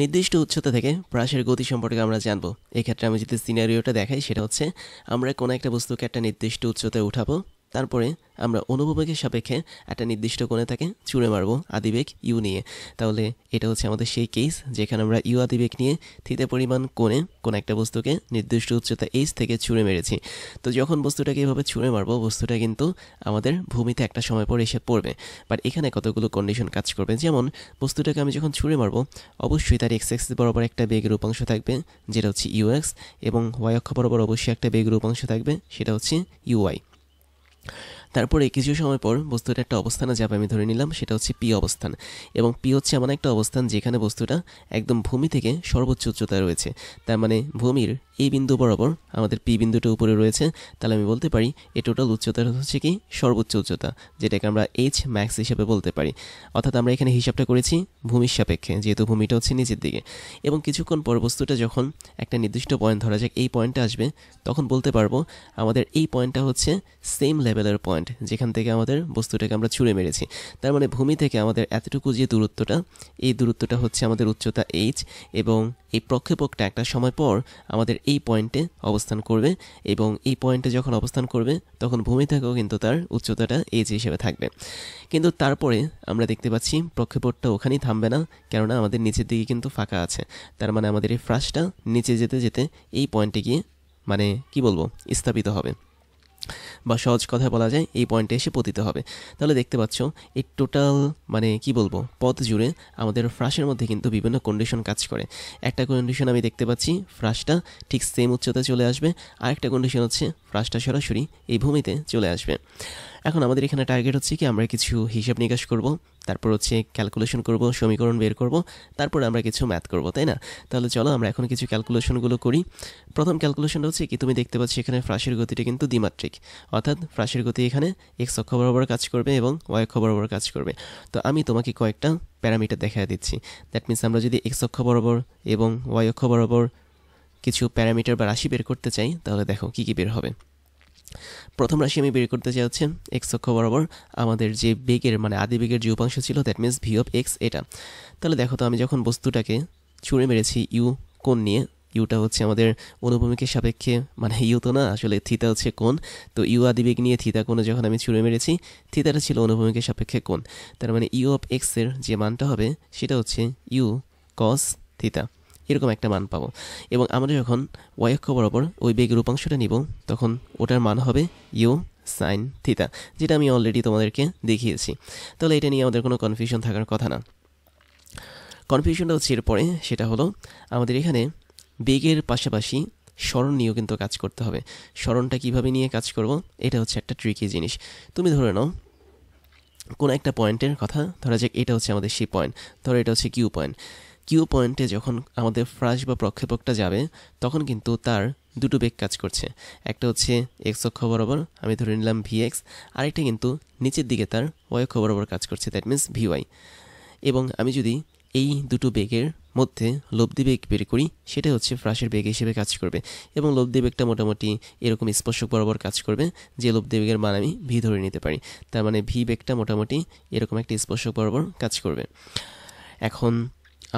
নির্দিষ্ট উচ্চতা থেকে প্রয়াসের গতি সম্পর্কে আমরা জানবো। এক্ষেত্রে আমি যদি সিনারিওটা দেখাই, সেটা হচ্ছে আমরা কোনো একটা বস্তুকে একটা নির্দিষ্ট উচ্চতায় উঠাবো, তারপরে আমরা অনুভবেগের সাপেক্ষে একটা নির্দিষ্ট কোণে তাকে ছুঁড়ে মারবো আদিবেগ ইউ নিয়ে। তাহলে এটা হচ্ছে আমাদের সেই কেস যেখানে আমরা ইউ আদিবেগ নিয়ে থিতা পরিমাণ কোণে কোনো একটা বস্তুকে নির্দিষ্ট উচ্চতা এইচ থেকে ছুঁড়ে মেরেছি। তো যখন বস্তুটাকে এভাবে ছুঁড়ে মারবো, বস্তুটা কিন্তু আমাদের ভূমিতে একটা সময় পরে এসে পড়বে। বাট এখানে কতগুলো কন্ডিশন কাজ করবে। যেমন বস্তুটাকে আমি যখন ছুঁড়ে মারবো, অবশ্যই তার এক্স এক্সিস বরাবর একটা বেগের উপাংশ থাকবে, যেটা হচ্ছে ইউএক্স, এবং ওয়াই অক্ষ বরাবর অবশ্যই একটা বেগের উপাংশ থাকবে, সেটা হচ্ছে ইউওয়াই। তারপরে কিছু সময় পর বস্তুটা একটা অবস্থানে যাবে, আমি ধরে নিলাম সেটা হচ্ছে পি অবস্থান। এবং পি হচ্ছে এমন একটা অবস্থান যেখানে বস্তুটা একদম ভূমি থেকে সর্বোচ্চ উচ্চতায় রয়েছে। তার মানে ভূমির এই বিন্দু বরাবর আমাদের পি বিন্দুটা উপরে রয়েছে। তাহলে আমি বলতে পারি এই টোটাল উচ্চতাটা হচ্ছে কি সর্বোচ্চ উচ্চতা, যেটাকে আমরা এইচ ম্যাক্স হিসেবে বলতে পারি। অর্থাৎ আমরা এখানে হিসাবটা করেছি ভূমির সাপেক্ষে, যেহেতু ভূমিটা হচ্ছে নিচের দিকে। এবং কিছুক্ষণ পর বস্তুটা যখন একটা নির্দিষ্ট পয়েন্ট, ধরা যাক এই পয়েন্টটা আসবে, তখন বলতে পারবো আমাদের এই পয়েন্টটা হচ্ছে সেম লেভেলের পয়েন্ট যেখান থেকে আমাদের বস্তুটাকে আমরা ছুঁড়ে মেরেছি। তার মানে ভূমি থেকে আমাদের এতটুকু যে দূরত্বটা, এই দূরত্বটা হচ্ছে আমাদের উচ্চতা এইচ, এবং এই প্রক্ষেপকটা একটা সময় পর আমাদের এই পয়েন্টে অবস্থান করবে। এবং এই পয়েন্টে যখন অবস্থান করবে, তখন ভূমি থেকেও কিন্তু তার উচ্চতাটা এইচ হিসেবে থাকবে। কিন্তু তারপরে আমরা দেখতে পাচ্ছি প্রক্ষেপকটা ওখানেই থামবে না, কেননা আমাদের নিচের দিকে কিন্তু ফাঁকা আছে। তার মানে আমাদের এই ফ্রাসটা নিচে যেতে যেতে এই পয়েন্টে গিয়ে মানে কি বলবো স্থাপিত হবে, বা সহজ কথায় বলা যায় এই পয়েন্টে এসে পতিত হবে। তাহলে দেখতে পাচ্ছ এই টোটাল মানে কি বলবো পথ জুড়ে আমাদের ফ্রাসের মধ্যে কিন্তু বিভিন্ন কন্ডিশন কাজ করে। একটা কন্ডিশন আমি দেখতে পাচ্ছি ফ্রাসটা ঠিক সেম উচ্চতায় চলে আসবে, আরেকটা কন্ডিশন হচ্ছে ফ্রাসটা সরাসরি এই ভূমিতে চলে আসবে। এখন আমাদের এখানে টার্গেট হচ্ছে কি আমরা কিছু হিসাব নিকাশ করব, তারপর হচ্ছে ক্যালকুলেশন করব, সমীকরণ বের করব, তারপর আমরা কিছু ম্যাথ করব, তাই না? তাহলে চলো আমরা এখন কিছু ক্যালকুলেশনগুলো করি। প্রথম ক্যালকুলেশনটা হচ্ছে কি, তুমি দেখতে পাচ্ছ এখানে ফ্রাসের গতিটা কিন্তু দ্বিমাত্রিক, অর্থাৎ ফ্রাসের গতি এখানে এক্স অক্ষ বরাবর কাজ করবে এবং ওয়াই অক্ষ বরাবর কাজ করবে। তো আমি তোমাকে কয়েকটা প্যারামিটার দেখায় দিচ্ছি। দ্যাট মিনস আমরা যদি এক্স অক্ষ বরাবর এবং ওয়াই অক্ষ বরাবর কিছু প্যারামিটার বা রাশি বের করতে চাই, তাহলে দেখো কি কি বের হবে। প্রথম রাশি আমি বের করতে চাই হচ্ছে এক্স অক্ষ বরাবর আমাদের যে বেগের মানে আদি বেগের যে উপাংশ ছিল, that means V of x, এটা। তাহলে দেখো তো আমি যখন বস্তুটাকে ছুঁড়ে মেরেছি ইউ কোণ নিয়ে, ইউটা হচ্ছে আমাদের অনুভূমিকের সাপেক্ষে, মানে ইউ তো না আসলে থিতা হচ্ছে কোণ। তো ইউ আদিবেগ নিয়ে থিতা কোণে যখন আমি ছুঁড়ে মেরেছি, থিতাটা ছিল অনুভূমিকের সাপেক্ষে কোণ। তার মানে ইউ অফ এক্সের যে মানটা হবে সেটা হচ্ছে ইউ কস থিতা, এরকম একটা মান পাবো। এবং আমরা যখন ওয়াই অক্ষ বরাবর ওই বেগের উপাংশটা নিব, তখন ওটার মান হবে ইউ সাইন থিতা, যেটা আমি অলরেডি তোমাদেরকে দেখিয়েছি। তাহলে এটা নিয়ে আমাদের কোনো কনফিউশন থাকার কথা না। কনফিউশনটা হচ্ছে এরপরে, সেটা হলো আমাদের এখানে বেগের পাশাপাশি স্মরণ নিয়েও কিন্তু কাজ করতে হবে। স্মরণটা কিভাবে নিয়ে কাজ করব, এটা হচ্ছে একটা ট্রিকি জিনিস। তুমি ধরে নাও কোনো একটা পয়েন্টের কথা, ধরা যাক এটা হচ্ছে আমাদের সেই পয়েন্ট, ধরো এটা হচ্ছে কিউ পয়েন্ট। কিউ পয়েন্টে যখন আমাদের ফ্রাস বা প্রক্ষেপকটা যাবে, তখন কিন্তু তার দুটো বেগ কাজ করছে। একটা হচ্ছে এক্স অক্ষ বরাবর, আমি ধরে নিলাম ভি এক্স, আরেকটা কিন্তু নিচের দিকে তার ওয়াই অক্ষ বরাবর কাজ করছে, দ্যাট মিনস ভি ওয়াই। এবং আমি যদি এই দুটো বেগের মধ্যে লব্ধি বেগ বের করি, সেটা হচ্ছে ফ্রাসের বেগ হিসেবে কাজ করবে। এবং লব্ধি বেগটা মোটামুটি এরকম স্পর্শক বরাবর কাজ করবে, যে লব্ধি বেগের মান আমি ভি ধরে নিতে পারি। তার মানে ভি বেগটা মোটামুটি এরকম একটা স্পর্শক বরাবর কাজ করবে। এখন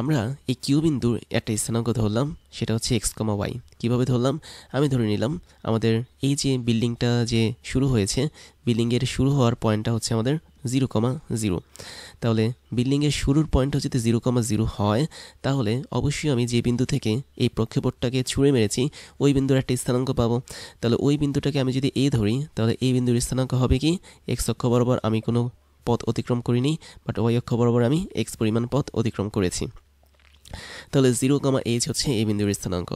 আমরা এই কিউ বিন্দুর একটা স্থানাঙ্ক ধরলাম, সেটা হচ্ছে এক্স কমা ওয়াই। কীভাবে ধরলাম, আমি ধরে নিলাম আমাদের এই যে বিল্ডিংটা যে শুরু হয়েছে, বিল্ডিংয়ের শুরু হওয়ার পয়েন্টটা হচ্ছে আমাদের 0,0। তাহলে বিল্ডিংয়ের শুরুর পয়েন্টটা যদি 0,0 হয়, তাহলে অবশ্যই আমি যে বিন্দু থেকে এই প্রক্ষেপণটাকে ছুঁড়ে মেরেছি ওই বিন্দুর একটা স্থানাঙ্ক পাবো। তাহলে ওই বিন্দুটাকে আমি যদি এ ধরি, তাহলে এই বিন্দুর স্থানাঙ্ক হবে কি, এক্স অক্ষ বরাবর আমি কোনো পথ অতিক্রম করিনি, বাট ওয়াই অক্ষ বরাবর আমি এক্স পরিমাণ পথ অতিক্রম করেছি। তাহলে 0,h হচ্ছে এই বিন্দুর স্থানাঙ্ক।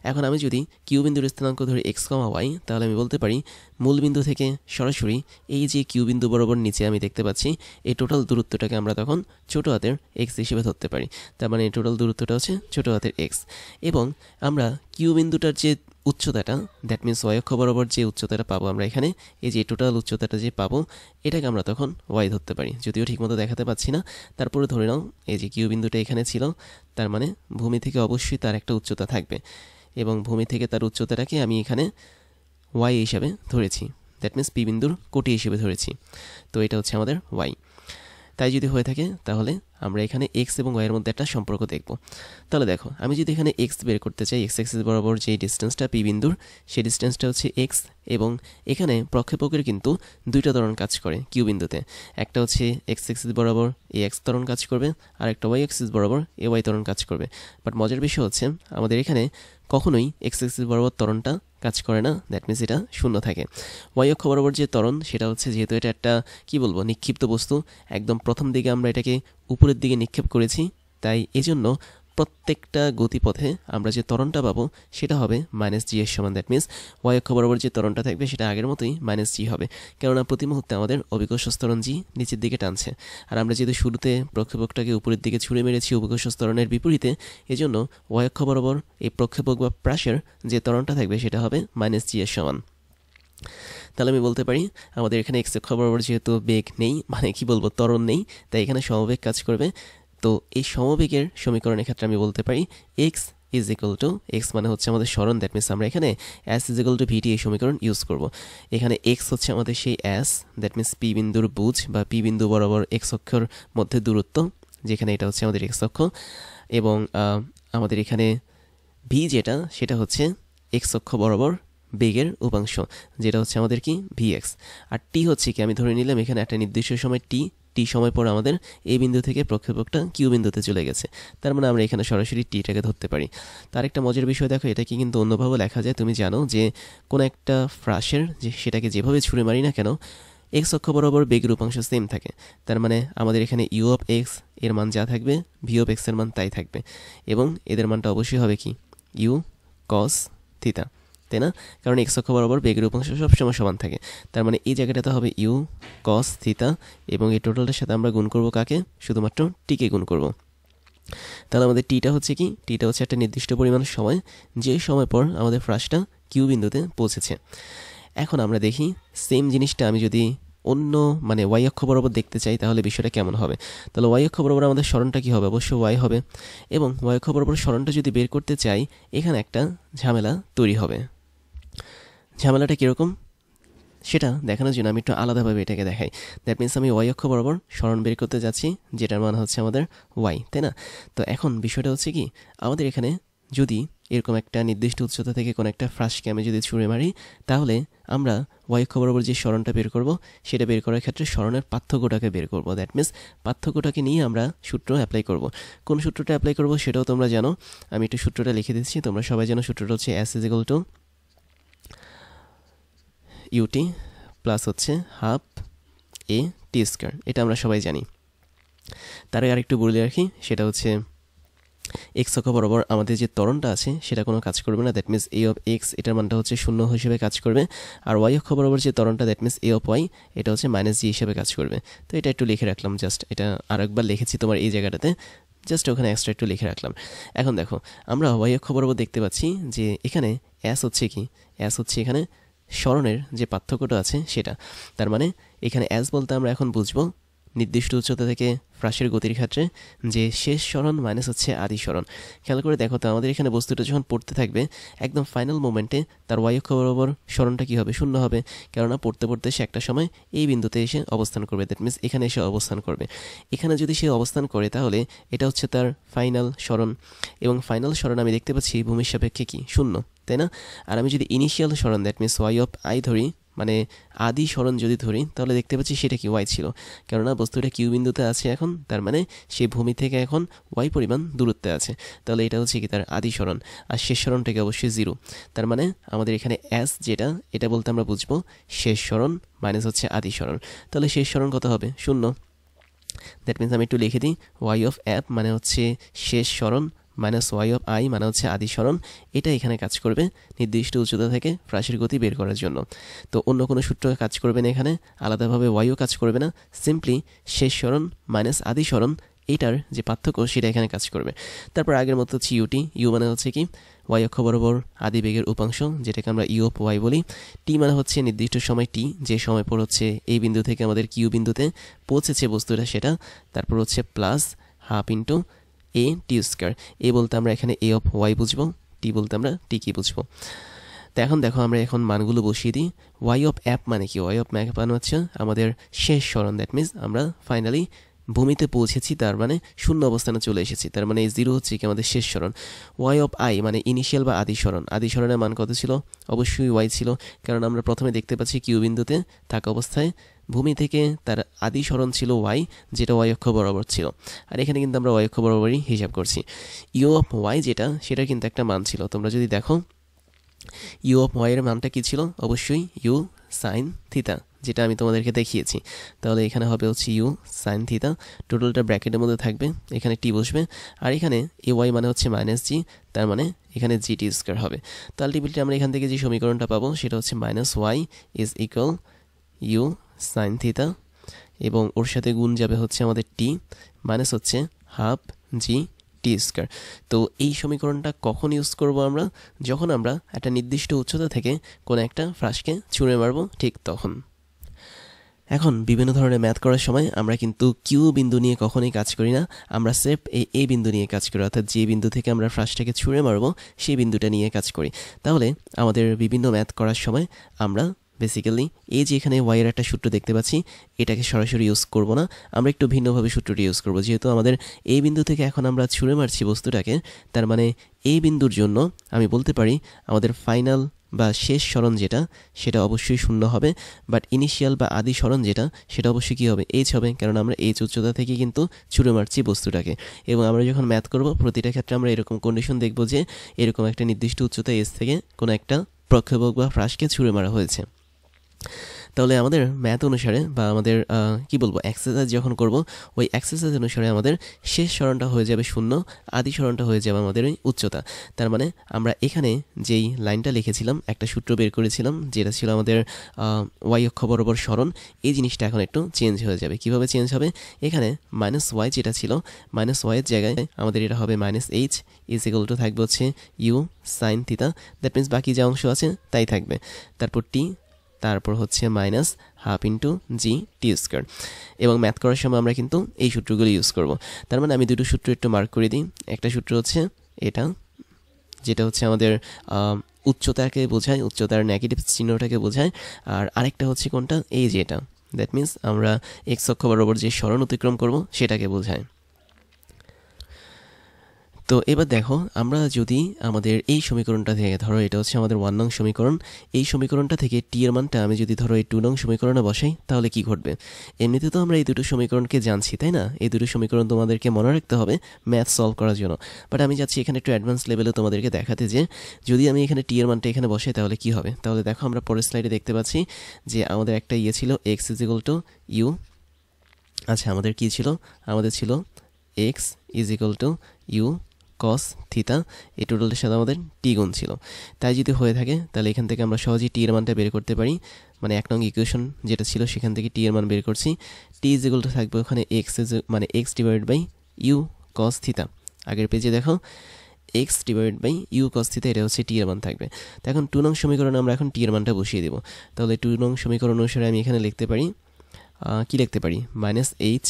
এখন আমি যদি কিউ বিন্দুর স্থানাঙ্ক ধরি এক্স কমা ওয়াই, তাহলে আমি বলতে পারি মূল বিন্দু থেকে সরাসরি এই যে কিউ বিন্দু বরাবর নিচে আমি দেখতে পাচ্ছি, এই টোটাল দূরত্বটাকে আমরা তখন ছোটো হাতের এক্স হিসেবে ধরতে পারি। তার মানে এই টোটাল দূরত্বটা হচ্ছে ছোটো হাতের এক্স। এবং আমরা কিউ বিন্দুটার যে উচ্চতাটা, দ্যাট মিনস ওয়াই অক্ষ বরাবর যে উচ্চতাটা পাবো আমরা এখানে, এই যে টোটাল উচ্চতাটা যে পাবো, এটাকে আমরা তখন ওয়াই ধরতে পারি। যদিও ঠিকমতো দেখাতে পাচ্ছি না, তারপরে ধরে নাও এই যে কিউ বিন্দুটা এখানে ছিল, তার মানে ভূমি থেকে অবশ্যই তার একটা উচ্চতা থাকবে, এবং ভূমি থেকে তার উচ্চতাটাকে আমি এখানে ওয়াই হিসাবে ধরেছি, দ্যাট মিনস পি বিন্দুর কোটি হিসেবে ধরেছি। তো এটা হচ্ছে আমাদের ওয়াই। তাই যদি হয়ে থাকে তাহলে আমরা এখানে এক্স এবং ওয়াইয়ের মধ্যে একটা সম্পর্ক দেখব। তাহলে দেখো, আমি যদি এখানে এক্স বের করতে চাই, এক্স অ্যাক্সিস বরাবর যে ডিস্টেন্সটা পি বিন্দুর, সেই ডিস্টেন্সটা হচ্ছে এক্স, এবং এখানে প্রক্ষেপকের কিন্তু দুইটা ত্বরণ কাজ করে কিউ বিন্দুতে। একটা হচ্ছে এক্স অ্যাক্সিস বরাবর এ এক্স ত্বরণ কাজ করবে, আর একটা ওয়াই অ্যাক্সিস বরাবর এ ওয়াই ত্বরণ কাজ করবে। বাট মজার বিষয় হচ্ছে আমাদের এখানে কখনোই এক্স অ্যাক্সিস বরাবর ত্বরণটা কাজ করে না, দ্যাট মিনস এটা শূন্য থাকে। ওয়াই অক্ষ বরাবর যে ত্বরণ সেটা হচ্ছে, যেহেতু এটা একটা কি বলবো নিক্ষিপ্ত বস্তু, একদম প্রথম দিকে আমরা এটাকে উপরের দিকে নিক্ষেপ করেছি, তাই এজন্য প্রত্যেকটা গতিপথে আমরা যে ত্বরণটা পাবো সেটা হবে মাইনাস জি এর সমান। দ্যাট মিনস ওয়াই অক্ষ বরাবর যে ত্বরণটা থাকবে সেটা আগের মতোই মাইনাস জি হবে, কেননা প্রতি মুহূর্তে আমাদের অভিকর্ষ ত্বরণ জি নিচের দিকে টানছে। আর আমরা যেহেতু শুরুতে প্রক্ষেপকটাকে উপরের দিকে ছুঁড়ে মেরেছি অভিকর্ষ ত্বরণের বিপরীতে, এজন্য ওয়াই অক্ষ বরাবর এই প্রক্ষেপক বা প্রাসের যে ত্বরণটা থাকবে সেটা হবে মাইনাস জি এর সমান। তাহলে আমি বলতে পারি আমাদের এখানে এক্স অক্ষ বরাবর যেহেতু বেগ নেই, মানে কি বলবো ত্বরণ নেই, তাই এখানে সমবেগ কাজ করবে। তো এই সমবেগের সমীকরণের ক্ষেত্রে আমি বলতে পারি x is equal two, x মানে হচ্ছে আমাদের সরণ, দ্যাট মিনস আমরা এখানে এস ইজ ইকুয়াল টু ভিটি এই সমীকরণ ইউজ করব। এখানে এক্স হচ্ছে আমাদের সেই এস, দ্যাট মিনস পি বিন্দুর বুঝ বা পি বিন্দু বরাবর এক্স অক্ষর মধ্যে দূরত্ব, যেখানে এটা হচ্ছে আমাদের এক্স অক্ষ, এবং আমাদের এখানে ভি যেটা সেটা হচ্ছে এক্স অক্ষ বরাবর বেগের উপাংশ, যেটা হচ্ছে আমাদের কি ভি এক্স। আর টি হচ্ছে কি, আমি ধরে নিলাম এখানে একটা নির্দিষ্ট সময় টি সময় পর আমাদের এই বিন্দু থেকে প্রক্ষেপকটা কিউ বিন্দুতে চলে গেছে, তার মানে আমরা এখানে সরাসরি টিটাকে ধরতে পারি। তার একটা মজার বিষয় দেখো, এটা কি কিন্তু অন্যভাবে লেখা যায়। তুমি জানো যে কোনো একটা ফ্রাসের যে সেটাকে যেভাবে ছুঁড়ে মারি না কেন, এক্স অক্ষ বরাবর বেগের উপাংশ সেম থাকে, তার মানে আমাদের এখানে ইউ অফ এক্স এর মান যা থাকবে ভি অফ এক্স এর মান তাই থাকবে, এবং এদের মানটা অবশ্যই হবে কি ইউ কস থিতা, তাই না? কারণ এক্স অক্ষ বরাবর বেগের উপাংশ সবসময় সমান থাকে, তার মানে এই জায়গাটাতে হবে ইউ কস থিতা, এবং এই টোটালটার সাথে আমরা গুণ করব কাকে, শুধুমাত্র টিকে গুণ করব। তাহলে আমাদের টিটা হচ্ছে কি, টিটা হচ্ছে একটা নির্দিষ্ট পরিমাণ সময়, যে সময় পর আমাদের ফ্রাসটা কিউ বিন্দুতে পৌঁছেছে। এখন আমরা দেখি সেম জিনিসটা আমি যদি অন্য মানে ওয়াই অক্ষ বরাবর দেখতে চাই তাহলে বিষয়টা কেমন হবে। তাহলে ওয়াই অক্ষ বরাবর আমাদের সরণটা কী হবে, অবশ্যই ওয়াই হবে, এবং ওয়াই অক্ষ বরাবর সরণটা যদি বের করতে চাই এখানে একটা ঝামেলা তৈরি হবে। ঝামেলাটা কীরকম সেটা দেখানোর জন্য আমি একটু আলাদাভাবে এটাকে দেখাই। দ্যাট মিনস আমি ওয়াই অক্ষ বরাবর সরণ বের করতে যাচ্ছি, যেটার মান হচ্ছে আমাদের ওয়াই, তাই না? তো এখন বিষয়টা হচ্ছে কি, আমাদের এখানে যদি এরকম একটা নির্দিষ্ট উচ্চতা থেকে কোনো একটা ফ্রাসকে আমি যদি ছুঁড়ে মারি, তাহলে আমরা ওয়াই অক্ষ বরাবর যে সরণটা বের করব সেটা বের করার ক্ষেত্রে সরণের পার্থক্যটাকে বের করব। দ্যাট মিনস পার্থক্যটাকে নিয়ে আমরা সূত্র অ্যাপ্লাই করব। কোন সূত্রটা অ্যাপ্লাই করব সেটাও তোমরা জানো, আমি একটু সূত্রটা লিখে দিচ্ছি, তোমরা সবাই জানো সূত্রটা হচ্ছে s is equal to u t plus হচ্ছে হাফ এ টি স্কয়ার, এটা আমরা সবাই জানি। তার আগে আরেকটু বলে রাখি, সেটা হচ্ছে এক্স অক্ষ বরাবর আমাদের যে ত্বরণটা আছে সেটা কোনো কাজ করবে না, that means a of x এটার মানটা হচ্ছে শূন্য হিসেবে কাজ করবে, আর ওয়াই অক্ষ বরাবর যে ত্বরণটা that means a of Y এটা হচ্ছে মাইনাস জি হিসেবে কাজ করবে। তো এটা একটু লিখে রাখলাম, জাস্ট এটা আরেকবার লিখেছি তোমার এই জায়গাটাতে, জাস্ট ওখানে এক্সট্রা একটু লিখে রাখলাম। এখন দেখো আমরা ওয়াই অক্ষ বরাবর দেখতে পাচ্ছি যে এখানে এস হচ্ছে কি, এস হচ্ছে এখানে সরণের যে পার্থক্যটা আছে সেটা, তার মানে এখানে এস বলতে আমরা এখন বুঝবো নির্দিষ্ট উচ্চতা থেকে ফ্রাসের গতির ক্ষেত্রে যে শেষ সরণ মাইনাস হচ্ছে আদি সরণ। খেয়াল করে দেখো তো, আমাদের এখানে বস্তুটা যখন পড়তে থাকবে একদম ফাইনাল মোমেন্টে তার ওয়াই অক্ষ বরাবর সরণটা কী হবে, শূন্য হবে, কেননা পড়তে পড়তে সে একটা সময় এই বিন্দুতে এসে অবস্থান করবে, দ্যাট মিনস এখানে এসে অবস্থান করবে। এখানে যদি সে অবস্থান করে তাহলে এটা হচ্ছে তার ফাইনাল সরণ, এবং ফাইনাল সরণ আমি দেখতে পাচ্ছি ভূমির সাপেক্ষে কি শূন্য, তাই না? আর আমি যদি ইনিশিয়াল সরণ that means y of i ধরি, মানে আদি সরণ যদি ধরি, তাহলে দেখতে পাচ্ছি সেটা কি ওয়াই ছিল, কেননা বস্তুটা কিউ বিন্দুতে আছে এখন, তার মানে সে ভূমি থেকে এখন ওয়াই পরিমাণ দূরত্বে আছে, তাহলে এটা হচ্ছে কি তার আদি সরণ, আর শেষ সরণটাকে অবশ্যই জিরো। তার মানে আমাদের এখানে এস যেটা, এটা বলতে আমরা বুঝবো শেষ সরণ মাইনাস হচ্ছে আদি সরণ, তাহলে শেষ সরণ কত হবে, শূন্য। দ্যাট মিনস আমি একটু লিখে দিই, ওয়াই অফ অ্যাপ মানে হচ্ছে শেষ সরণ মাইনাস ওয়াই অফ আই মানে হচ্ছে আদি সরণ, এটা এখানে কাজ করবে নির্দিষ্ট উচ্চতা থেকে ফ্রাসের গতি বের করার জন্য। তো অন্য কোনো সূত্র কাজ করবে না এখানে, আলাদাভাবে ওয়াইও কাজ করবে না, সিম্পলি শেষ সরণ মাইনাস আদি সরণ এইটার যে পার্থক্য সেটা এখানে কাজ করবে। তারপর আগের মতো হচ্ছে ইউটি, ইউ মানে হচ্ছে কি ওয়াই অক্ষ বরাবর আদি বেগের উপাংশ, যেটাকে আমরা ইউ অফ ওয়াই বলি। টি মানে হচ্ছে নির্দিষ্ট সময় টি, যে সময় পর হচ্ছে এই বিন্দু থেকে আমাদের কিউ বিন্দুতে পৌঁছেছে বস্তুটা সেটা, তারপর হচ্ছে প্লাস হাফ ইন্টু এ টি স্কয়ার। এ বলতে আমরা এখানে এ অফ ওয়াই বুঝবো, টি বলতে আমরা টি কি বুঝবো। তো এখন দেখো আমরা এখন মানগুলো বসিয়ে দিই। ওয়াই অফ অ্যাপ মানে কি, ওয়াই অফ ম্যাপ মানে হচ্ছে আমাদের শেষ সরণ, দ্যাট মিনস আমরা ফাইনালি ভূমিতে পৌঁছেছি, তার মানে শূন্য অবস্থানে চলে এসেছি, তার মানে এই 0 হচ্ছে কি আমাদের শেষ সরণ। ওয়াই অফ আই মানে ইনিশিয়াল বা আদি সরণ। আদি সরণের মান কত ছিল? অবশ্যই ওয়াই ছিল, কারণ আমরা প্রথমে দেখতে পাচ্ছি কিউ বিন্দুতে থাকা অবস্থায় ভূমি থেকে তার আদি সরণ ছিল ওয়াই, যেটা ওয়াই অক্ষ বরাবর ছিল। আর এখানে কিন্তু আমরা ওয়াই অক্ষ বরাবরই হিসাব করছি। ইউ অফ ওয়াই যেটা, সেটা কিন্তু একটা মান ছিল। তোমরা যদি দেখো ইউ অফ ওয়াই এর মানটা কী ছিল? অবশ্যই ইউ সাইন থিতা, যেটা আমি তোমাদেরকে দেখিয়েছি। তাহলে এখানে হবে হচ্ছে ইউ সাইন থিতা, টোটালটা ব্র্যাকেটের মধ্যে থাকবে, এখানে টি বসবে, আর এখানে এ ওয়াই মানে হচ্ছে মাইনাস জি, তার মানে এখানে জি টি স্কোয়ার হবে। তো আলটিমেটলি আমরা এখান থেকে যে সমীকরণটা পাবো সেটা হচ্ছে minus y is equal u sine theta, এবং ওর সাথে গুণ যাবে হচ্ছে আমাদের টি, মাইনাস হচ্ছে হাফ জি টি স্কোয়ার। তো এই সমীকরণটা কখন ইউজ করব আমরা? যখন আমরা একটা নির্দিষ্ট উচ্চতা থেকে কোনো একটা ফ্রাসকে ছুঁড়ে মারব, ঠিক তখন। এখন বিভিন্ন ধরনের ম্যাথ করার সময় আমরা কিন্তু কিউ বিন্দু নিয়ে কখনোই কাজ করি না, আমরা সেফ এই এ বিন্দু নিয়ে কাজ করি, অর্থাৎ যে বিন্দু থেকে আমরা ফ্রাসটাকে ছুঁড়ে মারব সেই বিন্দুটা নিয়ে কাজ করি। তাহলে আমাদের বিভিন্ন ম্যাথ করার সময় আমরা বেসিক্যালি এই যে এখানে ওয়াইয়ের একটা সূত্র দেখতে পাচ্ছি, এটাকে সরাসরি ইউজ করব না, আমরা একটু ভিন্নভাবে সূত্রটি ইউজ করব। যেহেতু আমাদের এই বিন্দু থেকে এখন আমরা ছুঁড়ে মারছি বস্তুটাকে, তার মানে এই বিন্দুর জন্য আমি বলতে পারি আমাদের ফাইনাল বা শেষ সরণ যেটা, সেটা অবশ্যই শূন্য হবে, বাট ইনিশিয়াল বা আদি সরণ যেটা, সেটা অবশ্যই কী হবে? এইচ হবে, কারণ আমরা এইচ উচ্চতা থেকে কিন্তু ছুঁড়ে মারছি বস্তুটাকে। এবং আমরা যখন ম্যাথ করব প্রতিটা ক্ষেত্রে আমরা এরকম কন্ডিশন দেখব যে এরকম একটা নির্দিষ্ট উচ্চতা এস থেকে কোনো একটা প্রক্ষেপক বা ফ্রাসকে ছুঁড়ে মারা হয়েছে। তাহলে আমাদের ম্যাথ অনুসারে বা আমাদের কি বলবো এক্সারসাইজ যখন করব, ওই এক্সারসাইজ অনুসারে আমাদের শেষ সরণটা হয়ে যাবে শূন্য, আদি সরণটা হয়ে যাবে আমাদের ওই উচ্চতা। তার মানে আমরা এখানে যেই লাইনটা লিখেছিলাম, একটা সূত্র বের করেছিলাম যেটা ছিল আমাদের ওয়াই অক্ষ বরাবর সরণ, এই জিনিসটা এখন একটু চেঞ্জ হয়ে যাবে। কিভাবে চেঞ্জ হবে? এখানে মাইনাস ওয়াই যেটা ছিল, মাইনাস ওয়াইয়ের জায়গায় আমাদের এটা হবে minus h is equal to থাকবে হচ্ছে u sine theta, that means বাকি যা অংশ আছে তাই থাকবে, তারপর টি, তারপর হচ্ছে মাইনাস হাফ ইন্টু জি টি স্কোয়ার। এবং ম্যাথ করার সময় আমরা কিন্তু এই সূত্রগুলো ইউজ করব। তার মানে আমি দুটো সূত্র একটু মার্ক করে দিই। একটা সূত্র হচ্ছে এটা, যেটা হচ্ছে আমাদের উচ্চতাকে বোঝায়, উচ্চতার নেগেটিভ চিহ্নটাকে বোঝায়। আর আরেকটা হচ্ছে কোনটা? এই যে এটা, দ্যাট মিনস আমরা এক্স অক্ষ বরাবর যে সরণ অতিক্রম করব সেটাকে বোঝায়। তো এবার দেখো, আমরা যদি আমাদের এই সমীকরণটা থেকে, ধরো এটা হচ্ছে আমাদের 1 নং সমীকরণ, এই সমীকরণটা থেকে টি এর মানটা আমি যদি ধরো এই 2 নং সমীকরণে বসাই, তাহলে কি ঘটবে? এমনিতে তো আমরা এই দুটো সমীকরণকে জানছি, তাই না? এই দুটো সমীকরণ তোমাদেরকে মনে রাখতে হবে ম্যাথ সলভ করার জন্য, বাট আমি যাচ্ছি এখানে একটু অ্যাডভান্স লেভেলে তোমাদেরকে দেখাতে যে যদি আমি এখানে টি এর মানটা এখানে বসাই তাহলে কি হবে। তাহলে দেখো, আমরা পরের স্লাইডে দেখতে পাচ্ছি যে আমাদের একটা ইয়ে ছিল x is equal to u, আচ্ছা আমাদের কি ছিল? আমাদের ছিল x is equal to u cos theta, এই টোটালটার সাথে আমাদের টি গুণ ছিল। তাই যদি হয়ে থাকে তাহলে এখান থেকে আমরা সহজেই টি এর মানটা বের করতে পারি, মানে 1 নং ইকুয়েশন যেটা ছিল সেখান থেকে টি এর মান বের করছি। টি ইজ ইকুয়াল টু থাকবে ওখানে এক্স মানে x divide by u cos থিতা। আগের পেজে দেখো x divide by u cos থিতা, এটা হচ্ছে টি এর মান থাকবে। তো এখন 2 নং সমীকরণে আমরা এখন টি এর মানটা বসিয়ে দেবো। তাহলে 2 নং সমীকরণ অনুসারে আমি এখানে লিখতে পারি, কি লিখতে পারি? মাইনাস এইচ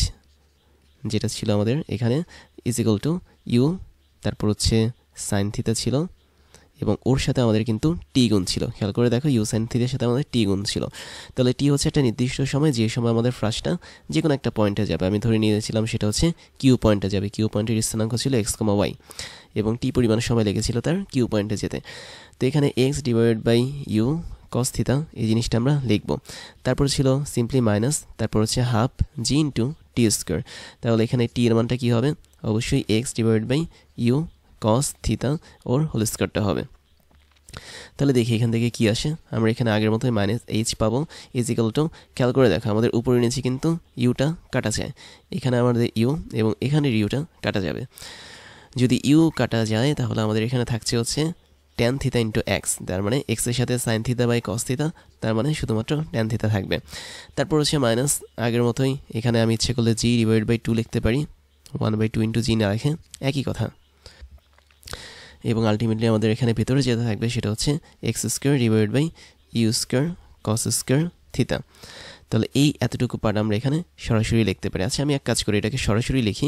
যেটা ছিল আমাদের এখানে ইজ ইকুয়াল টু ইউ, তারপর হচ্ছে সাইন থিতা ছিল, এবং ওর সাথে আমাদের কিন্তু টি গুণ ছিল। খেয়াল করে দেখো, ইউ সাইন থিতার সাথে আমাদের টি গুণ ছিল। তাহলে টি হচ্ছে একটা নির্দিষ্ট সময়, যে সময় আমাদের ফ্রাসটা যে কোনো একটা পয়েন্টে যাবে। আমি ধরে নিয়েছিলাম সেটা হচ্ছে কিউ পয়েন্টে যাবে। কিউ পয়েন্টের স্থানাঙ্ক ছিল এক্স কমা ওয়াই, এবং টি পরিমাণ সময় লেগেছিল তার কিউ পয়েন্টে যেতে। তো এখানে x divide by u cos theta এই জিনিসটা আমরা লিখব। তারপর ছিল সিম্পলি মাইনাস, তারপর হচ্ছে half g into t square. তাহলে এখানে টি এর মানটা কী হবে? অবশ্যই x divide by u cos theta ওর হোল স্কোয়ারটা হবে। তাহলে দেখি এখান থেকে কি আসে। আমরা এখানে আগের মতোই মাইনাস এইচ পাবো ইজ ইকুয়াল টু, খেয়াল করে দেখো আমাদের উপরে নিচে কিন্তু ইউটা কাটা যায়, এখানে আমাদের ইউ এবং এখানের ইউটা কাটা যাবে। যদি ইউ কাটা যায় তাহলে আমাদের এখানে থাকছে হচ্ছে ট্যান থিতা ইন্টু এক্স, তার মানে এক্সের সাথে সাইন থিতা বাই কস থিতা, তার মানে শুধুমাত্র ট্যান থিতা থাকবে। তারপর হচ্ছে মাইনাস, আগের মতোই এখানে আমি ইচ্ছে করলে জি ডিভাইড বাই 2 লিখতে পারি, 1/2 ইন্টু জি না রেখে, একই কথা। এবং আলটিমেটলি আমাদের এখানে ভেতরে যেটা থাকবে সেটা হচ্ছে x square divide by u square cos square theta. তাহলে এই এতটুকু পার্ট আমরা এখানে সরাসরি লিখতে পারি। আচ্ছা আমি এক কাজ করি, এটাকে সরাসরি লিখি।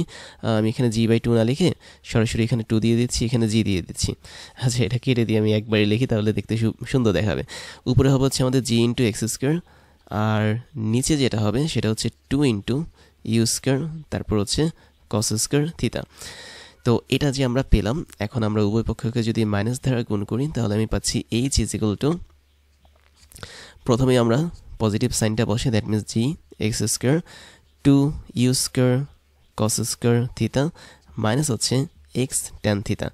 আমি এখানে জি/2 না লিখে সরাসরি এখানে 2 দিয়ে দিচ্ছি, এখানে জি দিয়ে দিচ্ছি। আচ্ছা এটা কেটে দিয়ে আমি একবারই লিখি, তাহলে দেখতে সুন্দর দেখাবে। উপরে হবে হচ্ছে আমাদের জি ইন্টু এক্স স্কোয়ার, আর নিচে যেটা হবে সেটা হচ্ছে 2 ইন্টু ইউ স্কয়ার তারপর হচ্ছে কস স্কয়ার থিতা। তো এটা যে আমরা পেলাম, এখন আমরা উভয় পক্ষকে যদি মাইনাস দ্বারা গুণ করি তাহলে আমি পাচ্ছি এইচ ইজ ইকুয়াল টু, প্রথমে আমরা পজিটিভ সাইনটা বসে, that means g x square to u square cos square theta minus হচ্ছে এক্স ট্যান থিতা,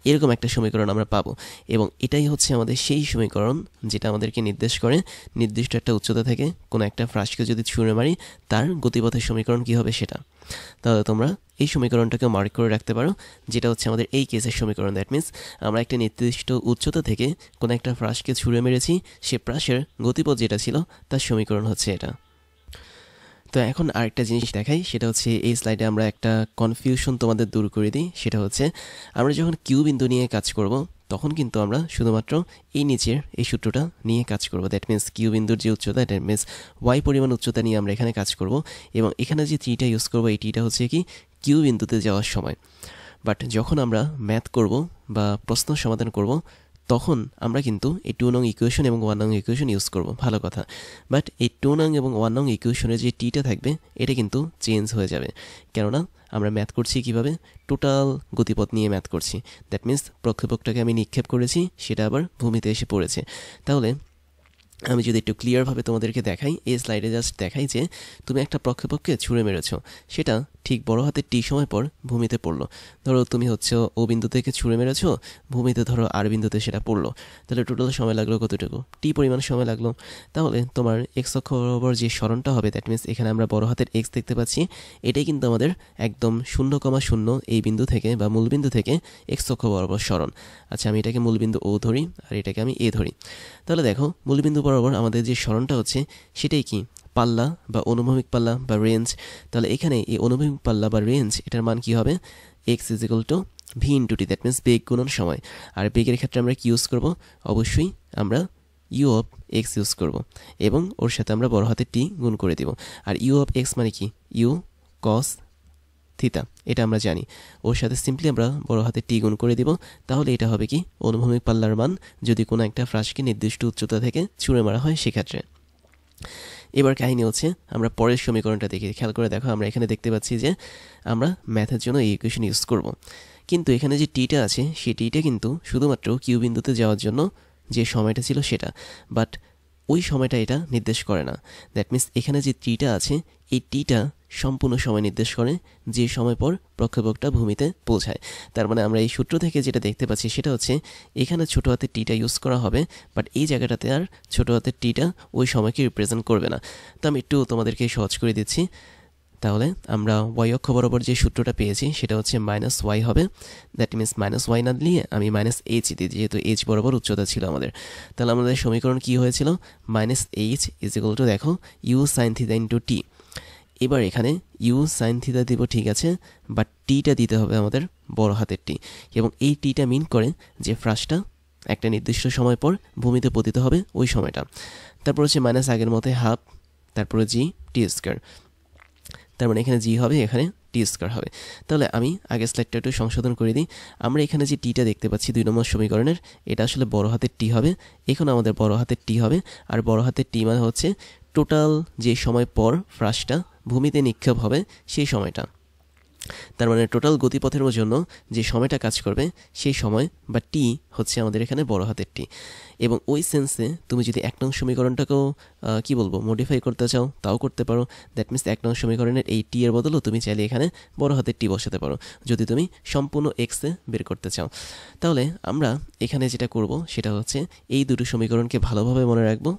এরকম একটা সমীকরণ আমরা পাবো। এবং এটাই হচ্ছে আমাদের সেই সমীকরণ যেটা আমাদেরকে নির্দেশ করে নির্দিষ্ট একটা উচ্চতা থেকে কোনো একটা ফ্রাসকে যদি ছুঁড়ে মারি তার গতিপথের সমীকরণ কী হবে সেটা। তাহলে তোমরা এই সমীকরণটাকে মার্ক করে রাখতে পারো, যেটা হচ্ছে আমাদের এই কেসের সমীকরণ। দ্যাট মিনস আমরা একটা নির্দিষ্ট উচ্চতা থেকে কোনো একটা ফ্রাসকে ছুঁড়ে মেরেছি, সে ফ্রাসের গতিপথ যেটা ছিল তার সমীকরণ হচ্ছে এটা। তো এখন আরেকটা জিনিস দেখাই, সেটা হচ্ছে এই স্লাইডে আমরা একটা কনফিউশন তোমাদের দূর করে দিই। সেটা হচ্ছে আমরা যখন কিউ বিন্দু নিয়ে কাজ করব তখন কিন্তু আমরা শুধুমাত্র এই নিচের এই সূত্রটা নিয়ে কাজ করব। দ্যাট মিনস কিউ বিন্দুর যে উচ্চতা, দ্যাট মিনস ওয়াই পরিমাণ উচ্চতা নিয়ে আমরা এখানে কাজ করব। এবং এখানে যে টিটা ইউজ করবো, এই টিটা হচ্ছে কি কিউ বিন্দুতে যাওয়ার সময়। বাট যখন আমরা ম্যাথ করব বা প্রশ্ন সমাধান করব তখন আমরা কিন্তু এই 2 নং ইকুয়েশন এবং 1 নং ইকুয়েশন ইউজ করব, ভালো কথা। বাট এই 2 নং এবং 1 নং ইকুয়েশনের যে টিটা থাকবে এটা কিন্তু চেঞ্জ হয়ে যাবে, কেননা আমরা ম্যাথ করছি কিভাবে, টোটাল গতিপথ নিয়ে ম্যাথ করছি। দ্যাট মিনস প্রক্ষেপকটাকে আমি নিক্ষেপ করেছি, সেটা আবার ভূমিতে এসে পড়েছে। তাহলে আমি যদি একটু ক্লিয়ারভাবে তোমাদেরকে দেখাই, এই স্লাইডে জাস্ট দেখাই যে তুমি একটা প্রক্ষেপককে ছুঁড়ে মেরেছ, সেটা ঠিক বড় হাতের টি সময় পর ভূমিতে পড়লো। ধরো তুমি হচ্ছে ও বিন্দু থেকে ছুঁড়ে মেরেছ, ভূমিতে ধরো আর বিন্দুতে সেটা পড়লো, তাহলে টোটাল সময় লাগলো কতটুকু, টি পরিমাণ সময় লাগলো। তাহলে তোমার এক্স অক্ষ বরাবর যে সরণটা হবে, দ্যাট মিনস এখানে আমরা বড় হাতের এক্স দেখতে পাচ্ছি, এটাই কিন্তু আমাদের একদম 0,0 এই বিন্দু থেকে বা মূলবিন্দু থেকে এক্স অক্ষ বরাবর সরণ। আচ্ছা, আমি এটাকে মূলবিন্দু ও ধরি আর এটাকে আমি এ ধরি। তাহলে দেখো মূলবিন্দু বরাবর আমাদের যে সরণটা হচ্ছে সেটাই কি পাল্লা বা অনুভূমিক পাল্লা বা রেঞ্জ। তাহলে এখানে এই অনুভূমিক পাল্লা বা রেঞ্জ এটার মান কি হবে, x is equal to v into t, that means বেগ গুণন সময়। আর বেগের ক্ষেত্রে আমরা কি ইউজ করব, অবশ্যই আমরা ইউ অফ এক্স ইউজ করব এবং ওর সাথে আমরা বড় হাতের টি গুণ করে দিব। আর ইউ অফ এক্স মানে কি, ইউ কস থিতা, এটা আমরা জানি। ওর সাথে সিম্পলি আমরা বড় হাতে টি গুণ করে দিব। তাহলে এটা হবে কি অনুভূমিক পাল্লার মান যদি কোনো একটা ফ্রাসকে নির্দিষ্ট উচ্চতা থেকে ছুঁড়ে মারা হয় সেক্ষেত্রে। এবার কাহিনী হচ্ছে আমরা পরের সমীকরণটা দেখি, খেয়াল করে দেখো, আমরা এখানে দেখতে পাচ্ছি যে আমরা ম্যাথের জন্য এই ইকুয়েশন ইউজ করব, কিন্তু এখানে যে টিটা আছে সেই টিটা কিন্তু শুধুমাত্র কিউ বিন্দুতে যাওয়ার জন্য যে সময়টা ছিল সেটা, বাট ওই সময়টা এটা নির্দেশ করে না। দ্যাট মিনস এখানে যে টিটা আছে এই টিটা সম্পূর্ণ সময় নির্দেশ করে যে সময় পর প্রক্ষেপকটা ভূমিতে পৌঁছায়। তার মানে আমরা এই সূত্র থেকে যেটা দেখতে পাচ্ছি সেটা হচ্ছে এখানে ছোটো হাতের টিটা ইউজ করা হবে, বাট এই জায়গাটাতে আর ছোটো হাতের টিটা ওই সময়কে রিপ্রেজেন্ট করবে না। তো আমি একটু তোমাদেরকে সহজ করে দিচ্ছি। তাহলে আমরা ওয়াই অক্ষ বরাবর যে সূত্রটা পেয়েছি সেটা হচ্ছে মাইনাস ওয়াই হবে। দ্যাট মিনস মাইনাস ওয়াই না দিয়ে আমি মাইনাস এইচ দিই, যেহেতু এইচ বরাবর উচ্চতা ছিল আমাদের। তাহলে আমাদের সমীকরণ কি হয়েছিল, minus h is equal two দেখো you sine theta into T. এবার এখানে ইউ সাইন থিটা দিব, ঠিক আছে, বাট টিটা দিতে হবে আমাদের বড় হাতের টি, এবং এই টিটা মিন করে যে ফ্রাসটা একটা নির্দিষ্ট সময় পর ভূমিতে পতিত হবে ওই সময়টা। তারপর হচ্ছে মাইনাস আগের মতো হাফ, তারপরে জি টি স্কয়ার, তার মানে এখানে জি হবে, এখানে টি স্কয়ার হবে। তাহলে আমি আগের স্লাইডটা একটু সংশোধন করে দিই। আমরা এখানে যে টিটা দেখতে পাচ্ছি 2 নম্বর সমীকরণের, এটা আসলে বড় হাতের টি হবে, এখন আমাদের বড় হাতের টি হবে। আর বড় হাতের টি মানে হচ্ছে টোটাল যে সময় পর ফ্রাসটা ভূমিতে নিক্ষেপ হবে সেই সময়টা। তার মানে টোটাল গতিপথের জন্য যে সময়টা কাজ করবে সেই সময় বা টি হচ্ছে আমাদের এখানে বড় হাতের টি। এবং ওই সেন্সে তুমি যদি 1 নং সমীকরণটাকেও কি বলবো মডিফাই করতে চাও তাও করতে পারো। দ্যাট মিনস 1 নং সমীকরণের এই টি এর বদলেও তুমি চাইলে এখানে বড় হাতের টি বসাতে পারো যদি তুমি সম্পূর্ণ এক্সে বের করতে চাও। তাহলে আমরা এখানে যেটা করব সেটা হচ্ছে এই দুটো সমীকরণকে ভালোভাবে মনে রাখবো।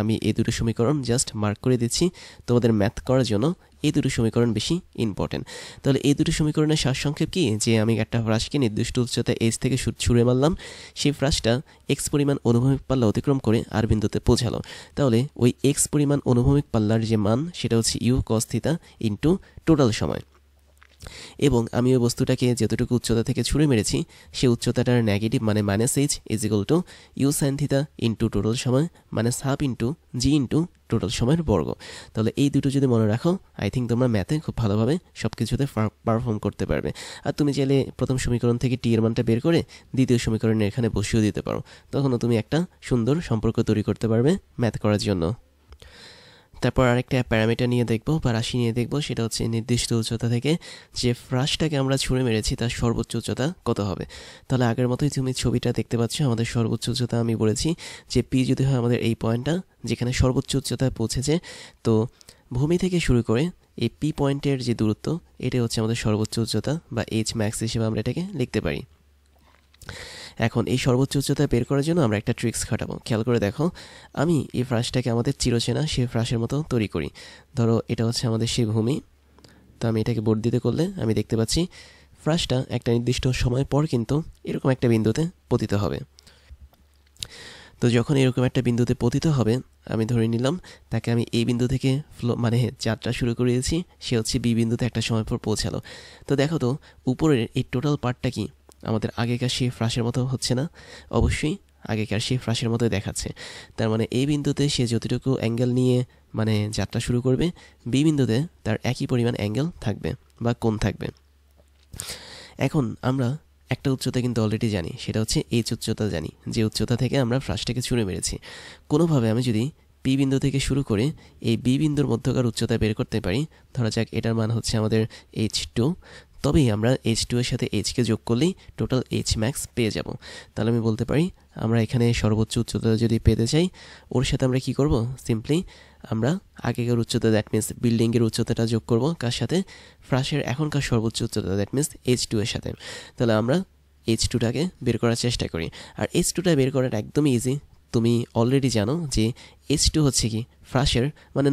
আমি এই দুটো সমীকরণ জাস্ট মার্ক করে দিচ্ছি তোমাদের ম্যাথ করার জন্য। এই দুটো সমীকরণ বেশি ইম্পর্টেন্ট। তাহলে এই দুটো সমীকরণের সারসংক্ষেপ কি, যে আমি একটা ফ্রাসকে নির্দিষ্ট উচ্চতা এইচ থেকে ছুঁড়ে মারলাম, সেই ফ্রাসটা এক্স পরিমাণ অনুভূমিক পাল্লা অতিক্রম করে আর বিন্দুতে পৌঁছালো। তাহলে ওই এক্স পরিমাণ অনুভূমিক পাল্লার যে মান সেটা হচ্ছে u cos theta into total সময়। এবং আমি ওই বস্তুটাকে যতটুকু উচ্চতা থেকে ছুঁড়ে মেরেছি সেই উচ্চতাটার নেগেটিভ মানে minus h is equal to u sine theta into total সময় minus half into g into total সময়ের বর্গ। তাহলে এই দুটো যদি মনে রাখো, আই থিঙ্ক তোমরা ম্যাথে খুব ভালোভাবে সব কিছুতে পারফর্ম করতে পারবে। আর তুমি চাইলে প্রথম সমীকরণ থেকে টি এর মানটা বের করে দ্বিতীয় সমীকরণে এখানে বসিয়েও দিতে পারো, তখনও তুমি একটা সুন্দর সম্পর্ক তৈরি করতে পারবে ম্যাথ করার জন্য। তারপর আরেকটা প্যারামিটার নিয়ে দেখব বা রাশি নিয়ে দেখব, সেটা হচ্ছে নির্দিষ্ট উচ্চতা থেকে যে ফ্রাসটাকে আমরা ছুঁড়ে মেরেছি তার সর্বোচ্চ উচ্চতা কত হবে। তাহলে আগের মতোই তুমি ছবিটা দেখতে পাচ্ছ, আমাদের সর্বোচ্চ উচ্চতা আমি বলেছি যে পি যদি হয় আমাদের এই পয়েন্টটা যেখানে সর্বোচ্চ উচ্চতায় পৌঁছেছে। তো ভূমি থেকে শুরু করে এই পি পয়েন্টের যে দূরত্ব, এটা হচ্ছে আমাদের সর্বোচ্চ উচ্চতা বা এইচ ম্যাক্স হিসেবে আমরা এটাকে লিখতে পারি। এখন এই সর্বোচ্চ উচ্চতা বের করার জন্য আমরা একটা ট্রিক্স খাটাবো। খেয়াল করে দেখো, আমি এই ফ্রাসটাকে আমাদের চিরচেনা সেই ফ্রাসের মতো তৈরি করি। ধরো এটা হচ্ছে আমাদের সেই ভূমি, তো আমি এটাকে বর্ধিত করলে আমি দেখতে পাচ্ছি ফ্রাসটা একটা নির্দিষ্ট সময় পর কিন্তু এরকম একটা বিন্দুতে পতিত হবে। তো যখন এরকম একটা বিন্দুতে পতিত হবে, আমি ধরে নিলাম তাকে আমি এই বিন্দু থেকে যাত্রা শুরু করিয়েছি, সে হচ্ছে বি বিন্দুতে একটা সময় পর পৌঁছালো। তো দেখো তো উপরের এই টোটাল পার্টটা কি আমাদের আগেকার সেই ফ্রাসের মতো হচ্ছে না? অবশ্যই আগেকার সেই ফ্রাসের মতোই দেখাচ্ছে। তার মানে এই বিন্দুতে সে যতটুকু অ্যাঙ্গেল নিয়ে যাত্রা শুরু করবে, বি বিন্দুতে তার একই পরিমাণ অ্যাঙ্গেল থাকবে বা কোণ থাকবে। এখন আমরা একটা উচ্চতা কিন্তু অলরেডি জানি, সেটা হচ্ছে এইচ উচ্চতা জানি, যে উচ্চতা থেকে আমরা ফ্রাসটাকে ছুঁড়ে মেরেছি। কোনোভাবে আমি যদি পি বিন্দু থেকে শুরু করে এই বি বিন্দুর মধ্যকার উচ্চতা বের করতে পারি, ধরা যাক এটার মান হচ্ছে আমাদের H2, তবেই আমরা H2 এর সাথে Hকে যোগ করলেই টোটাল H ম্যাক্স পেয়ে যাব। তাহলে আমি বলতে পারি আমরা এখানে সর্বোচ্চ উচ্চতা যদি পেতে চাই, ওর সাথে আমরা কি করব, সিম্পলি আমরা আগেকার উচ্চতা দ্যাট মিনস বিল্ডিংয়ের উচ্চতাটা যোগ করব কার সাথে, ফ্রাসের এখনকার সর্বোচ্চ উচ্চতা দ্যাট মিনস H2 এর সাথে। তাহলে আমরা H2টাকে বের করার চেষ্টা করি। আর H2টা বের করার একদমই ইজি। তুমি অলরেডি জানো যে H2 হচ্ছে কি ফ্রাসের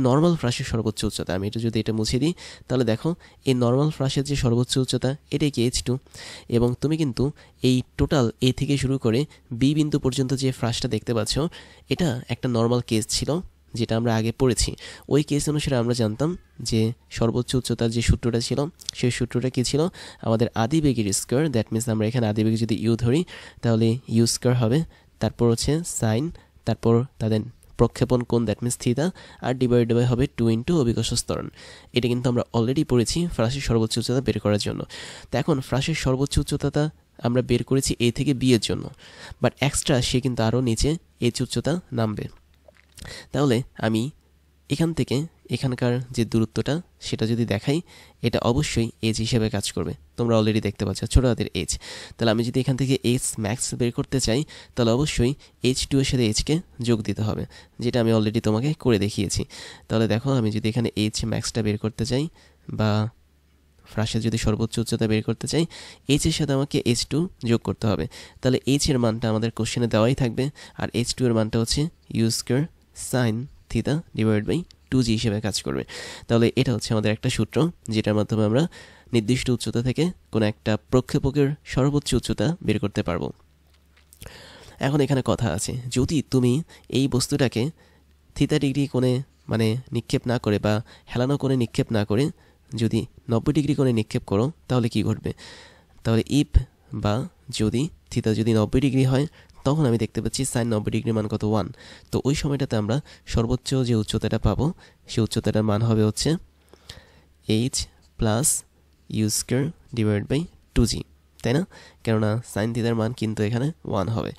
নর্মাল ফ্রাসের সর্বোচ্চ উচ্চতা। আমি এটা যদি এটা মুছে দিই, তাহলে দেখো এই নর্মাল ফ্রাসের যে সর্বোচ্চ উচ্চতা এটাই কি H2। এবং তুমি কিন্তু এই টোটাল এ থেকে শুরু করে বি বিন্দু পর্যন্ত যে ফ্রাসটা দেখতে পাচ্ছ, এটা একটা নর্মাল কেস ছিল যেটা আমরা আগে পড়েছি। ওই কেস অনুসারে আমরা জানতাম যে সর্বোচ্চ উচ্চতার যে সূত্রটা ছিল, সেই সূত্রটা কী ছিল, আমাদের আদিবেগের স্কোয়ার, দ্যাট মিনস আমরা এখানে আদিবেগ যদি ইউ ধরি তাহলে ইউ স্কোয়ার হবে, তারপর হচ্ছে সাইন, তারপর তাদের প্রক্ষেপণ কোণ দ্যাট মিনস থিটা, আর ডিভাইড বাই হবে 2 ইন্টু অভিকর্ষ ত্বরণ। এটা কিন্তু আমরা অলরেডি পড়েছি ফ্রাসের সর্বোচ্চ উচ্চতা বের করার জন্য। তো এখন ফ্রাসের সর্বোচ্চ উচ্চতাটা আমরা বের করেছি এ থেকে বি এর জন্য, বাট এক্সট্রা সে কিন্তু আরও নিচে এইচ উচ্চতা নামবে। তাহলে আমি এখান থেকে এখানকার যে দূরত্বটা সেটা যদি দেখাই, এটা অবশ্যই এইচ হিসেবে কাজ করবে। তোমরা অলরেডি দেখতে পাচ্ছ ছোটো হাতের এইচ। তাহলে আমি যদি এখান থেকে এইচ ম্যাক্স বের করতে চাই, তাহলে অবশ্যই H2 এর সাথে এইচকে যোগ দিতে হবে, যেটা আমি অলরেডি তোমাকে করে দেখিয়েছি। তাহলে দেখো আমি যদি এখানে এইচ ম্যাক্সটা বের করতে চাই বা ফ্রাসের যদি সর্বোচ্চ উচ্চতা বের করতে চাই, এইচ এর সাথে আমাকে H2 যোগ করতে হবে। তাহলে এইচ এর মানটা আমাদের কোশ্চেনে দেওয়াই থাকবে, আর H2 এর মানটা হচ্ছে u square sine theta divide by 2g হিসেবে কাজ করবে। তাহলে এটা হচ্ছে আমাদের একটা সূত্র, যেটার মাধ্যমে আমরা নির্দিষ্ট উচ্চতা থেকে কোনো একটা প্রক্ষেপকের সর্বোচ্চ উচ্চতা বের করতে পারবো। এখন এখানে কথা আছে, যদি তুমি এই বস্তুটাকে থিটা ডিগ্রি কোণে নিক্ষেপ না করে বা হেলানো কোণে নিক্ষেপ না করে যদি 90 ডিগ্রি কোণে নিক্ষেপ করো, তাহলে কি ঘটবে? তাহলে ইফ বা যদি থিটা যদি 90 ডিগ্রি হয়, তখন আমি দেখতে পাচ্ছি সাইন 90 ডিগ্রির মান কত 1। তো ওই সময়টাতে আমরা সর্বোচ্চ যে উচ্চতাটা পাবো, সেই উচ্চতাটার মান হবে হচ্ছে h plus u square divide by 2g, তাই না? কেননা সাইন থিটার মান কিন্তু এখানে 1 হবে।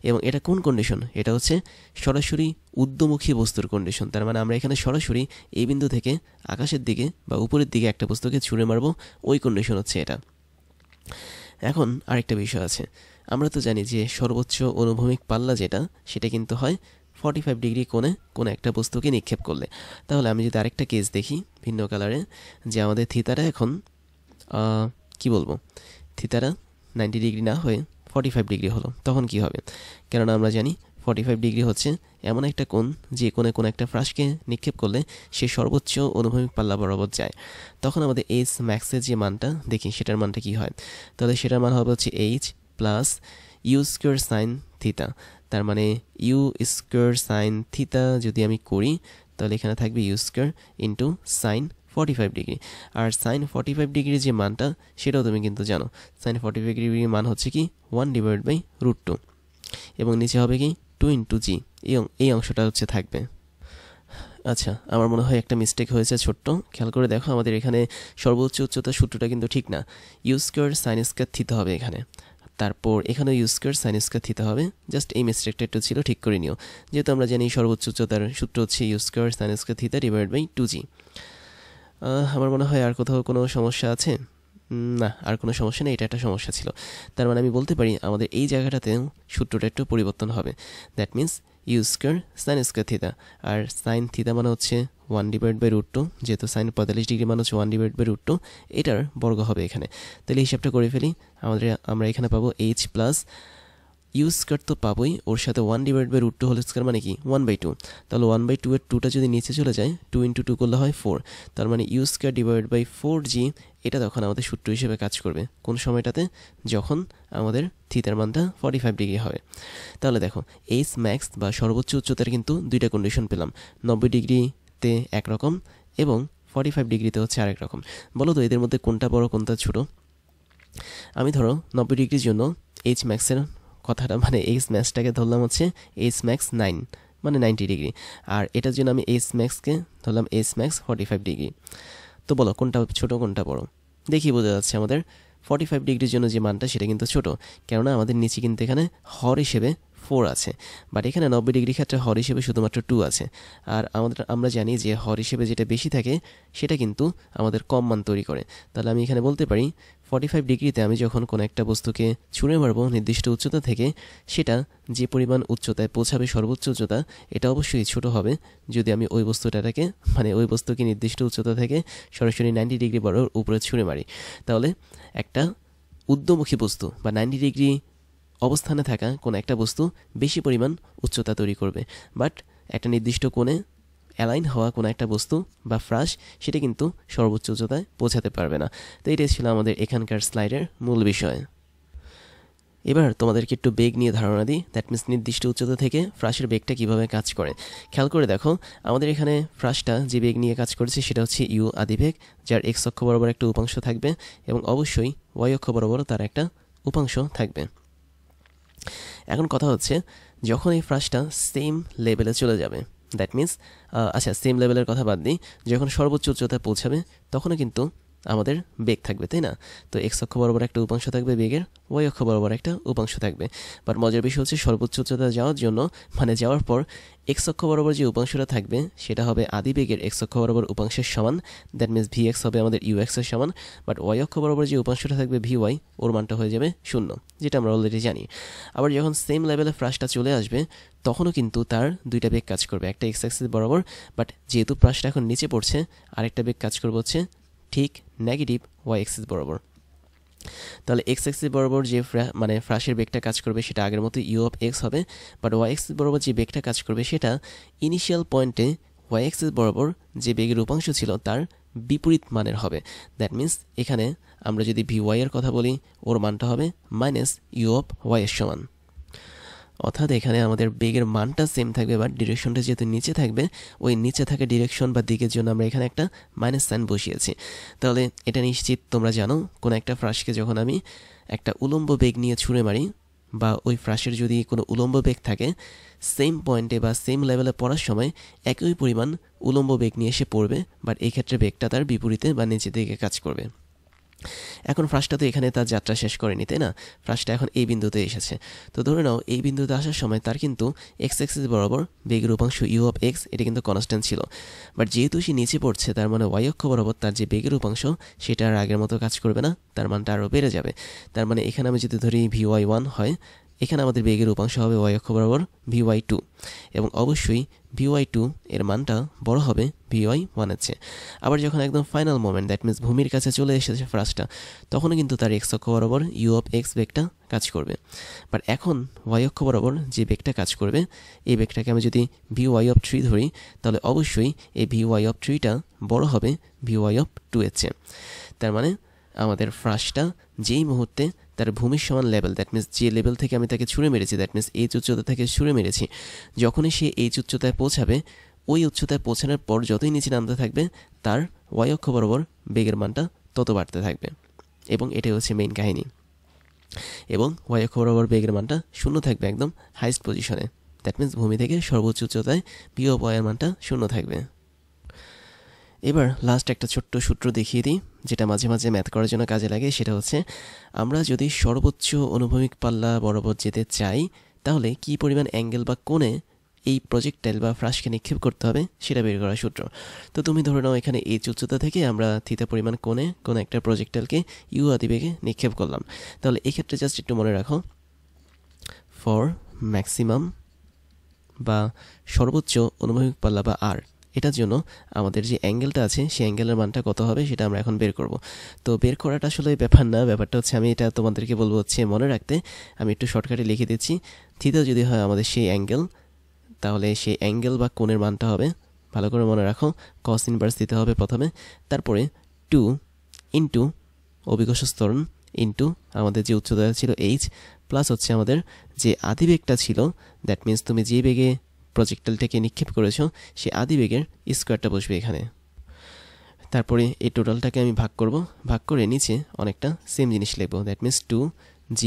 এবং এটা কোন কন্ডিশন? এটা হচ্ছে সরাসরি ঊর্ধ্বমুখী বস্তুর কন্ডিশন। তার মানে আমরা এখানে সরাসরি এই বিন্দু থেকে আকাশের দিকে বা উপরের দিকে একটা বস্তুকে ছুঁড়ে মারবো, ওই কন্ডিশন হচ্ছে এটা। এখন আরেকটা বিষয় আছে, আমরা তো জানি যে সর্বোচ্চ অনুভূমিক পাল্লা যেটা, সেটা কিন্তু হয় 45 ডিগ্রি কোণে কোনো একটা বস্তুকে নিক্ষেপ করলে। তাহলে আমি যদি আরেকটা কেস দেখি ভিন্ন কালারে, যে আমাদের থিতাটা এখন কি বলবো, থিতাটা 90 ডিগ্রি না হয়ে 45 ডিগ্রি হলো, তখন কি হবে? কেননা আমরা জানি 45 ডিগ্রি হচ্ছে এমন একটা কোণ যে কোণে কোনো একটা ফ্রাসকে নিক্ষেপ করলে সে সর্বোচ্চ অনুভূমিক পাল্লা বরাবর যায়। তখন আমাদের এইচ ম্যাক্সের যে মানটা দেখি, সেটার মানটা কি হয়? তাহলে সেটার মান হবে হচ্ছে h plus u square sine theta. তার মানে ইউ স্কোয়ার সাইন থিটা যদি আমি করি, তাহলে এখানে থাকবে u square into sine 45 degree. আর সাইন 45 ডিগ্রির যে মানটা, সেটাও তুমি কিন্তু জানো, সাইন 45 ডিগ্রির মান হচ্ছে কি 1 ডিভাইড বাই √2, এবং নিচে হবে কি 2 ইন্টু জি, এই অংশটা হচ্ছে থাকবে। আচ্ছা, আমার মনে হয় একটা মিস্টেক হয়েছে ছোট্ট, খেয়াল করে দেখো, আমাদের এখানে সর্বোচ্চ উচ্চতা সূত্রটা কিন্তু ঠিক না, u square sine square theta হবে এখানে। তারপর এখানে u square sine square theta হবে। জাস্ট এই মিস্টেকটা একটু ছিল, ঠিক করে নিও। যেহেতু আমরা জানি সর্বোচ্চ উচ্চতার সূত্র হচ্ছে u square sine square theta divide by 2g। আমার মনে হয় আর কোথাও কোনো সমস্যা আছে? না, আর কোনো সমস্যা নেই, এটা একটা সমস্যা ছিল। তার মানে আমি বলতে পারি আমাদের এই জায়গাটাতেও সূত্রটা একটু পরিবর্তন হবে। That means u square sine square theta, আর সাইন থিটা মানে হচ্ছে 1/√2, যেহেতু সাইন 45 ডিগ্রি মানে হচ্ছে 1/√2, এটার বর্গ হবে এখানে। তাহলে হিসাবটা করে ফেলি। আমরা এখানে পাবো h প্লাস ইউ স্কয়ার তো পাবোই, ওর সাথে 1/√2 হোল স্কয়ার মানে কি 1/2। তাহলে 1/2 এর 2টা যদি নিচে চলে যায়, 2 × 2 করলে হয় 4। তার মানে you square divide by 4g, এটা তখন আমাদের সূত্র হিসেবে কাজ করবে কোন সময়টাতে, যখন আমাদের থিটার মানটা 45 ডিগ্রি হবে। তাহলে দেখো এইচ ম্যাক্স বা সর্বোচ্চ উচ্চতার কিন্তু দুইটা কন্ডিশন পেলাম, 90 ডিগ্রিতে একরকম এবং 45 ডিগ্রিতে হচ্ছে আরেক রকম। বলো তো এদের মধ্যে কোনটা বড় কোনটা ছোট? আমি ধরো 90 ডিগ্রির জন্য এইচ ম্যাক্সের কথাটা মানে এইচ ম্যাক্সটাকে ধরলাম হচ্ছে এইচ ম্যাক্স 9 মানে 90 ডিগ্রি, আর এটার জন্য আমি এইচ ম্যাক্সকে ধরলাম এইচ ম্যাক্স 45 ডিগ্রি। তো বলো কোনটা ছোট কোনটা বড়? দেখি বোঝা যাচ্ছে আমাদের 45 ডিগ্রির জন্য যে মানটা সেটা কিন্তু ছোট, কেননা আমাদের নিচে কিন্তু এখানে হর হিসেবে 4 আছে, বাট এখানে 90 ডিগ্রি ক্ষেত্রে হর হিসেবে শুধুমাত্র 2 আছে। আর আমরা জানি যে হর হিসেবে যেটা বেশি থাকে সেটা কিন্তু আমাদের কম মান তৈরি করে। তাহলে আমি এখানে বলতে পারি 45 ডিগ্রিতে আমি যখন কোনো একটা বস্তুকে ছুঁড়ে মারবো নির্দিষ্ট উচ্চতা থেকে, সেটা যে পরিমাণ উচ্চতায় পৌঁছাবে সর্বোচ্চ উচ্চতা, এটা অবশ্যই ছোট হবে যদি আমি ওই বস্তুটাকে মানে ওই বস্তুকে নির্দিষ্ট উচ্চতা থেকে সরাসরি 90 ডিগ্রি বরাবর উপরে ছুঁড়ে মারি। তাহলে একটা ঊর্ধ্বমুখী বস্তু বা 90 ডিগ্রি অবস্থানে থাকা কোনো একটা বস্তু বেশি পরিমাণ উচ্চতা তৈরি করবে, বাট একটা নির্দিষ্ট কোণে অ্যালাইন হওয়া কোনো একটা বস্তু বা ফ্রাস সেটা কিন্তু সর্বোচ্চ উচ্চতায় পৌঁছাতে পারবে না। তো এটাই ছিল আমাদের এখানকার স্লাইডের মূল বিষয়। এবার তোমাদেরকে একটু বেগ নিয়ে ধারণা দিই। দ্যাট মিন্স নির্দিষ্ট উচ্চতা থেকে ফ্রাসের বেগটা কীভাবে কাজ করে। খেয়াল করে দেখো, আমাদের এখানে ফ্রাসটা যে বেগ নিয়ে কাজ করেছে সেটা হচ্ছে ইউ আদিবেগ, যার এক্স অক্ষ বরাবর একটা উপাংশ থাকবে এবং অবশ্যই ওয়াই অক্ষ বরাবর তার একটা উপাংশ থাকবে। এখন কথা হচ্ছে যখন এই ফ্রাসটা সেম লেভেলে চলে যাবে, দ্যাট মিন্স আচ্ছা সেম লেভেলের কথা বাদ দিই, যখন সর্বোচ্চ উচ্চতায় পৌঁছাবে তখনও কিন্তু আমাদের বেগ থাকবে, তাই না? তো এক্স অক্ষ বরাবর একটা উপাংশ থাকবে বেগের, ওয়াই অক্ষ বরাবর একটা উপাংশ থাকবে। বাট মজার বিষয় হচ্ছে সর্বোচ্চ উচ্চতা যাওয়ার জন্য মানে যাওয়ার পর এক্স অক্ষ বরাবর যে উপাংশটা থাকবে সেটা হবে আদি বেগের এক্স অক্ষ বরাবর উপাংশের সমান। দ্যাট মিন্স ভি এক্স হবে আমাদের ইউ এক্সের সমান। বাট ওয়াই অক্ষ বরাবর যে উপাংশটা থাকবে ভি ওয়াই, ওর মানটা হয়ে যাবে 0, যেটা আমরা অলরেডি জানি। আবার যখন সেম লেভেলে ফ্রাসটা চলে আসবে তখনও কিন্তু তার দুইটা বেগ কাজ করবে, একটা এক্স অ্যাক্সিস বরাবর, বাট যেহেতু ফ্রাসটা এখন নিচে পড়ছে আরেকটা বেগ কাজ করবে হচ্ছে ঠিক নেগেটিভ ওয়াই অ্যাক্সিস বরাবর। তাহলে এক্স অ্যাক্সিস বরাবর যে মানে ফ্রাসের বেগটা কাজ করবে সেটা আগের মতো ইউ অফ এক্স হবে, বাট ওয়াই অ্যাক্সিস বরাবর যে বেগটা কাজ করবে সেটা ইনিশিয়াল পয়েন্টে ওয়াই অ্যাক্সিস বরাবর যে বেগের উপাংশ ছিল তার বিপরীত মানের হবে। দ্যাট মিন্স এখানে আমরা যদি ভি ওয়াই এর কথা বলি, ওর মানটা হবে মাইনাস ইউ অফ ওয়াই এর সমান। অর্থাৎ এখানে আমাদের বেগের মানটা সেম থাকবে, বাট ডিরেকশনটা যেহেতু নিচে থাকবে, ওই নিচে থাকা ডিরেকশন বা দিকের জন্য আমরা এখানে একটা মাইনাস সাইন বসিয়েছি। তাহলে এটা নিশ্চিত তোমরা জানো, কোনো একটা ফ্রাসকে যখন আমি একটা উলম্ব বেগ নিয়ে ছুঁড়ে মারি বা ওই ফ্রাসের যদি কোনো উলম্ব বেগ থাকে, সেম পয়েন্টে বা সেম লেভেলে পড়ার সময় একই পরিমাণ উলম্ব বেগ নিয়ে এসে পড়বে, বাট এই ক্ষেত্রে বেগটা তার বিপরীতে বা নিচের দিকে কাজ করবে। এখন ফ্রাসটা তো এখানে তার যাত্রা শেষ করেনি, তাই না? ফ্রাসটা এখন এই বিন্দুতে এসেছে। তো ধরে নাও এই বিন্দুতে আসার সময় তার কিন্তু এক্স অ্যাক্সিস বরাবর বেগের উপাংশ ইউ অফ এক্স এটা কিন্তু কনস্ট্যান্ট ছিল, বাট যেহেতু সে নিচে পড়ছে তার মানে ওয়াই অক্ষ বরাবর তার যে বেগের উপাংশ সেটা আর আগের মতো কাজ করবে না, তার মানটা আরও বেড়ে যাবে। তার মানে এখানে আমি যদি ধরি ভি ওয়াই 1 হয়, এখানে আমাদের বেগের উপাংশ হবে ওয়াই অক্ষ বরাবর ভি ওয়াই 2, এবং অবশ্যই ভি ওয়াই 2 এর মানটা বড় হবে ভি ওয়াই 1 এর চেয়ে। আবার যখন একদম ফাইনাল মোমেন্ট দ্যাট মিন্স ভূমির কাছে চলে এসেছে ফ্রাসটা, তখনও কিন্তু তার এক্স অক্ষ বরাবর ইউ অফ এক্স বেগটা কাজ করবে। বাট এখন ওয়াই অক্ষ বরাবর যে বেগটা কাজ করবে এই বেগটাকে আমি যদি ভি ওয়াই অফ 3 ধরি, তাহলে অবশ্যই এই ভি ওয়াই অফ 3টা বড় হবে ভি ওয়াই অফ 2 এর চেয়ে। তার মানে আমাদের ফ্রাসটা যেই মুহূর্তে তার ভূমির সমান লেভেল, দ্যাট মিন্স যে লেভেল থেকে আমি তাকে ছুঁড়ে মেরেছি, দ্যাট মিন্স এই উচ্চতা থেকে ছুঁড়ে মেরেছি, যখনই সে এই উচ্চতায় পৌঁছাবে, ওই উচ্চতায় পৌঁছানোর পর যতই নিচে নামতে থাকবে তার ওয়াই অক্ষ বরাবর বেগের মানটা তত বাড়তে থাকবে, এবং এটাই হচ্ছে মেইন কাহিনী। এবং ওয়াই অক্ষ বরাবর বেগের মানটা 0 থাকবে একদম হাইস্ট পজিশনে, দ্যাট মিন্স ভূমি থেকে সর্বোচ্চ উচ্চতায় ভি অফ ওয়াই এর মানটা 0 থাকবে। এবার লাস্ট একটা ছোট্ট সূত্র দেখিয়ে দিই। যেটা মাঝে মাঝে ম্যাথ করার জন্য কাজে লাগে, সেটা হচ্ছে আমরা যদি সর্বোচ্চ অনুভূমিক পাল্লা বরাবর যেতে চাই তাহলে কি পরিমাণ অ্যাঙ্গেল বা কোণে এই প্রজেক্টাইল বা ফ্রাসকে নিক্ষেপ করতে হবে সেটা বের করার সূত্র। তো তুমি ধরে নাও এখানে এই উচ্চতা থেকে আমরা থিটা পরিমাণ কোণে কোনো একটা প্রজেক্টাইলকে ইউ আদিবেগে নিক্ষেপ করলাম। তাহলে এই ক্ষেত্রে জাস্ট একটু মনে রাখো, ফর ম্যাক্সিমাম বা সর্বোচ্চ অনুভূমিক পাল্লা বা আর, এটার জন্য আমাদের যে অ্যাঙ্গেলটা আছে সেই অ্যাঙ্গেলের মানটা কত হবে সেটা আমরা এখন বের করব। তো বের করাটা আসলে ব্যাপার না, ব্যাপারটা হচ্ছে আমি এটা তোমাদেরকে বলবো হচ্ছে মনে রাখতে। আমি একটু শর্টকাটে লিখে দিচ্ছি, থিটা যদি হয় আমাদের সেই অ্যাঙ্গেল, তাহলে সেই অ্যাঙ্গেল বা কোণের মানটা হবে, ভালো করে মনে রাখো, কস ইনভার্স দিতে হবে প্রথমে, তারপরে 2 ইন্টু অভিকর্ষ ত্বরণ ইন্টু আমাদের যে উচ্চতা ছিল এইচ, প্লাস হচ্ছে আমাদের যে আদিবেগটা ছিল, দ্যাট মিন্স তুমি যে বেগে প্রজেক্টাইলটাকে নিক্ষেপ করেছো সেই আদিবেগের স্কোয়ারটা বসবে এখানে। তারপরে এই টোটালটাকে আমি ভাগ করে নিচে অনেকটা সেম জিনিস লিখবো, দ্যাট মিন্স 2g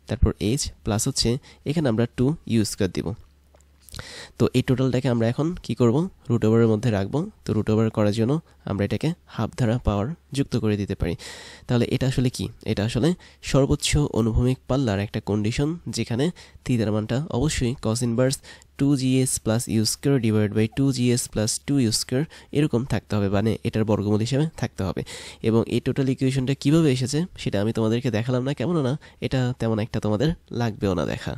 তারপর এইচ প্লাস হচ্ছে এখানে আমরা 2u স্কোয়ার দিব। তো এই টোটালটাকে আমরা এখন কি করব, রুট ওভারের মধ্যে রাখবো। তো রুট ওভার করার জন্য আমরা এটাকে হাফ দ্বারা পাওয়ার যুক্ত করে দিতে পারি। তাহলে এটা আসলে কি, এটা আসলে সর্বোচ্চ অনুভূমিক পাল্লার একটা কন্ডিশন, যেখানে থিটার মানটা অবশ্যই cos inverse 2gs plus u square divide by 2gs plus 2u square এরকম থাকতে হবে, মানে এটার বর্গমূল হিসেবে থাকতে হবে। এবং এই টোটাল ইকুয়েশনটা কীভাবে এসেছে সেটা আমি তোমাদেরকে দেখালাম না, কেমন না, এটা তেমন একটা তোমাদের লাগবেও না দেখা।